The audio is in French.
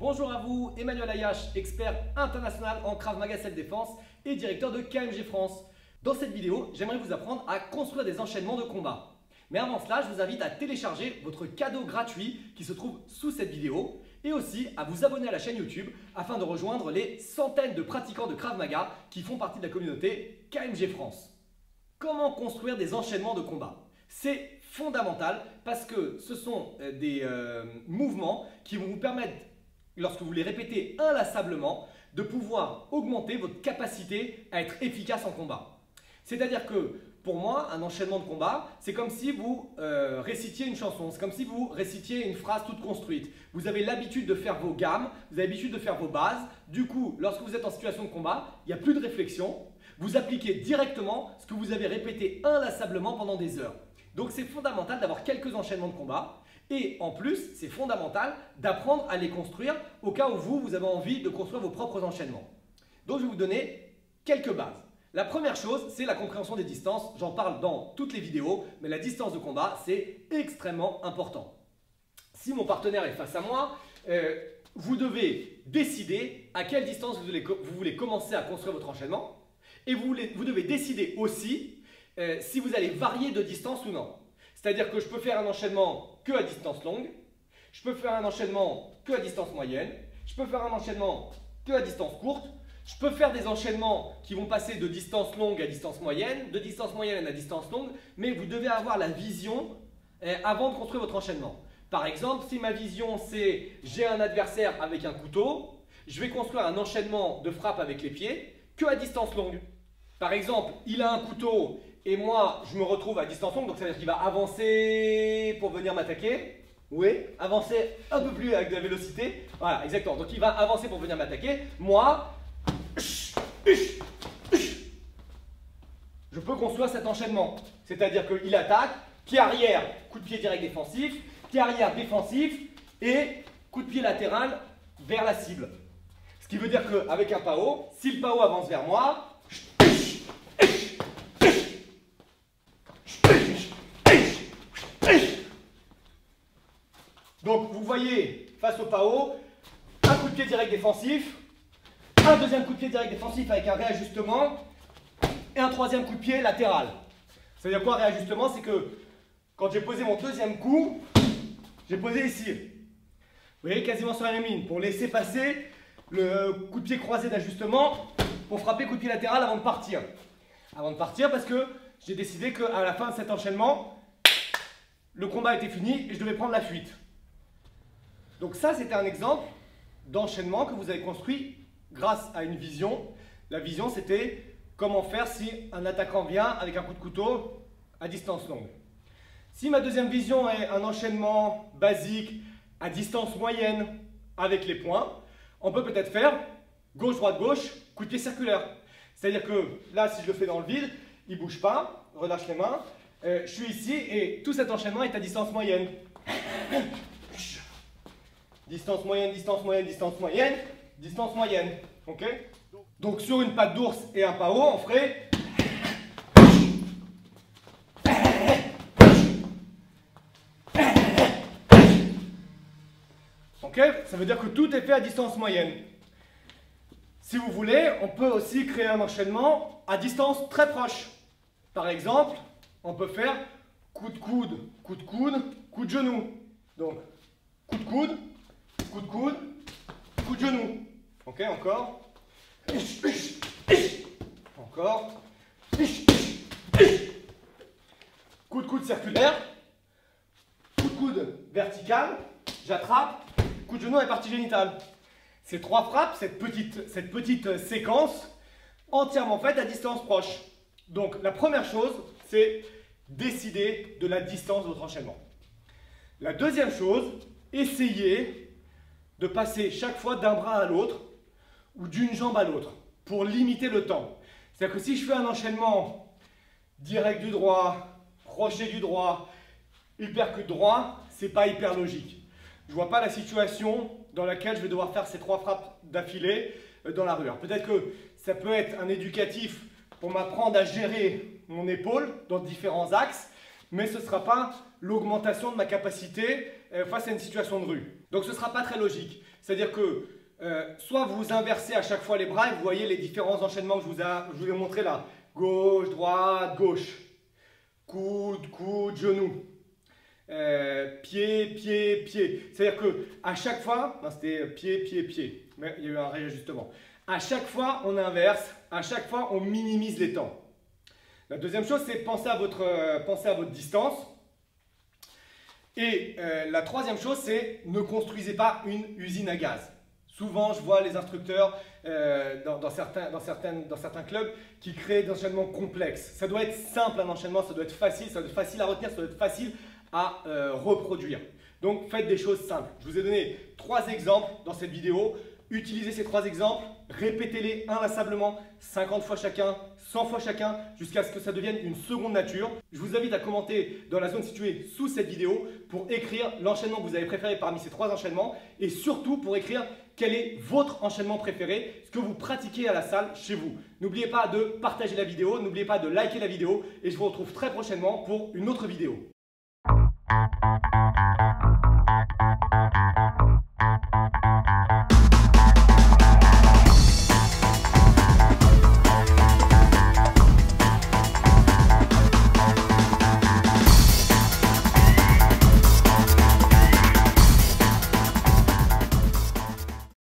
Bonjour à vous, Emmanuel Ayache, expert international en Krav Maga Self-Défense et directeur de KMG France. Dans cette vidéo, j'aimerais vous apprendre à construire des enchaînements de combat. Mais avant cela, je vous invite à télécharger votre cadeau gratuit qui se trouve sous cette vidéo et aussi à vous abonner à la chaîne YouTube afin de rejoindre les centaines de pratiquants de Krav Maga qui font partie de la communauté KMG France. Comment construire des enchaînements de combat? C'est fondamental parce que ce sont des mouvements qui vont vous permettre, lorsque vous les répétez inlassablement, de pouvoir augmenter votre capacité à être efficace en combat. C'est-à-dire que pour moi, un enchaînement de combat, c'est comme si vous récitiez une chanson, c'est comme si vous récitiez une phrase toute construite. Vous avez l'habitude de faire vos gammes, vous avez l'habitude de faire vos bases. Du coup, lorsque vous êtes en situation de combat, il n'y a plus de réflexion. Vous appliquez directement ce que vous avez répété inlassablement pendant des heures. Donc c'est fondamental d'avoir quelques enchaînements de combat. Et en plus, c'est fondamental d'apprendre à les construire au cas où vous avez envie de construire vos propres enchaînements. Donc je vais vous donner quelques bases. La première chose, c'est la compréhension des distances. J'en parle dans toutes les vidéos, mais la distance de combat, c'est extrêmement important. Si mon partenaire est face à moi, vous devez décider à quelle distance vous voulez commencer à construire votre enchaînement. Et vous devez décider aussi si vous allez varier de distance ou non. C'est-à-dire que je peux faire un enchaînement que à distance longue, je peux faire un enchaînement que à distance moyenne, je peux faire un enchaînement que à distance courte, je peux faire des enchaînements qui vont passer de distance longue à distance moyenne, de distance moyenne à distance longue, mais vous devez avoir la vision avant de construire votre enchaînement. Par exemple, si ma vision c'est j'ai un adversaire avec un couteau, je vais construire un enchaînement de frappe avec les pieds que à distance longue. Par exemple, il a un couteau et moi je me retrouve à distance longue, donc ça veut dire qu'il va avancer pour venir m'attaquer. Oui, avancer un peu plus avec de la vélocité. Voilà, exactement. Donc il va avancer pour venir m'attaquer. Moi, je peux construire cet enchaînement. C'est-à-dire qu'il attaque, pied arrière, coup de pied direct défensif, pied arrière défensif et coup de pied latéral vers la cible. Ce qui veut dire qu'avec un PAO, si le PAO avance vers moi, donc vous voyez face au PAO, un coup de pied direct défensif, un deuxième coup de pied direct défensif avec un réajustement et un troisième coup de pied latéral. C'est-à-dire quoi réajustement? C'est que quand j'ai posé mon deuxième coup, j'ai posé ici. Vous voyez, quasiment sur la même ligne pour laisser passer le coup de pied croisé d'ajustement pour frapper coup de pied latéral avant de partir. Avant de partir parce que j'ai décidé qu'à la fin de cet enchaînement, le combat était fini et je devais prendre la fuite. Donc ça, c'était un exemple d'enchaînement que vous avez construit grâce à une vision. La vision, c'était comment faire si un attaquant vient avec un coup de couteau à distance longue. Si ma deuxième vision est un enchaînement basique à distance moyenne avec les points, on peut peut-être faire gauche, droite, gauche, coup de pied circulaire. C'est-à-dire que là, si je le fais dans le vide, il ne bouge pas, relâche les mains. Je suis ici et tout cet enchaînement est à distance moyenne. Distance moyenne, distance moyenne, distance moyenne, distance moyenne. Ok? Donc sur une patte d'ours et un PAO, on ferait. Ok? Ça veut dire que tout est fait à distance moyenne. Si vous voulez, on peut aussi créer un enchaînement à distance très proche. Par exemple, on peut faire coup de coude, coup de coude, coup de genou. Donc, coup de coude, coup de coude, coup de genou. Ok, encore. Encore. Coup de coude circulaire. Coup de coude vertical. J'attrape. Coup de genou à la partie génitale. Ces trois frappes, cette petite séquence entièrement faite à distance proche. Donc la première chose, c'est décider de la distance de votre enchaînement. La deuxième chose, essayez de passer chaque fois d'un bras à l'autre ou d'une jambe à l'autre pour limiter le temps. C'est-à-dire que si je fais un enchaînement direct du droit, crochet du droit, uppercut droit, c'est pas hyper logique. Je ne vois pas la situation dans laquelle je vais devoir faire ces trois frappes d'affilée dans la rue. Peut-être que ça peut être un éducatif pour m'apprendre à gérer mon épaule dans différents axes, mais ce ne sera pas l'augmentation de ma capacité face à une situation de rue. Donc ce ne sera pas très logique. C'est-à-dire que soit vous inversez à chaque fois les bras et vous voyez les différents enchaînements que je vous ai montré là. Gauche, droite, gauche. Coude, coude, genou. Pied, pied, pied. C'est-à-dire que à chaque fois, c'était pied, pied, pied. Mais il y a eu un réajustement. À chaque fois, on inverse. À chaque fois, on minimise les temps. La deuxième chose, c'est penser à votre distance. Et la troisième chose, c'est ne construisez pas une usine à gaz. Souvent, je vois les instructeurs dans certains clubs qui créent des enchaînements complexes. Ça doit être simple un enchaînement, ça doit être facile à retenir, ça doit être facile à reproduire. Donc, faites des choses simples. Je vous ai donné 3 exemples dans cette vidéo. Utilisez ces 3 exemples, répétez-les inlassablement, 50 fois chacun, 100 fois chacun, jusqu'à ce que ça devienne une seconde nature. Je vous invite à commenter dans la zone située sous cette vidéo pour écrire l'enchaînement que vous avez préféré parmi ces 3 enchaînements et surtout pour écrire quel est votre enchaînement préféré, ce que vous pratiquez à la salle chez vous. N'oubliez pas de partager la vidéo, n'oubliez pas de liker la vidéo et je vous retrouve très prochainement pour une autre vidéo.